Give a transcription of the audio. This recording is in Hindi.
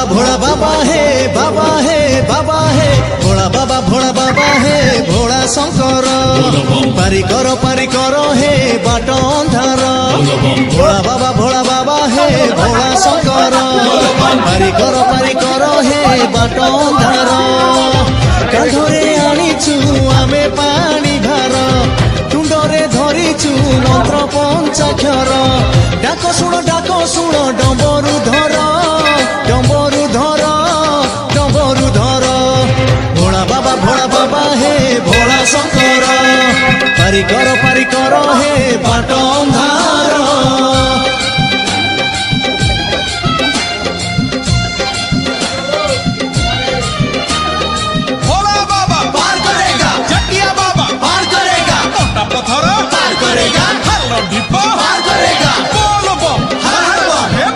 भोला बाबा हे बाबा हे बाबा हे भोला बाबा हे भोला शंकर पारी करो हे बाट अंधार भोला बाबा हे भोला शंकर पारी करो हे बाट अंधार कांधरे आनीचु आमे पानी भार तुंडरे धरिचु मंत्र पंचाक्षर डाक शुण डंबरु धर भोला बाबा हे भोला शंकर पारी करो हे बाट अंधार भोला बाबा पार करेगा जटिया बाबा पार करेगा मोटा पत्थर पार करेगा हल्ला ढिप्पा पार करेगा बोल बम हर हर बम हे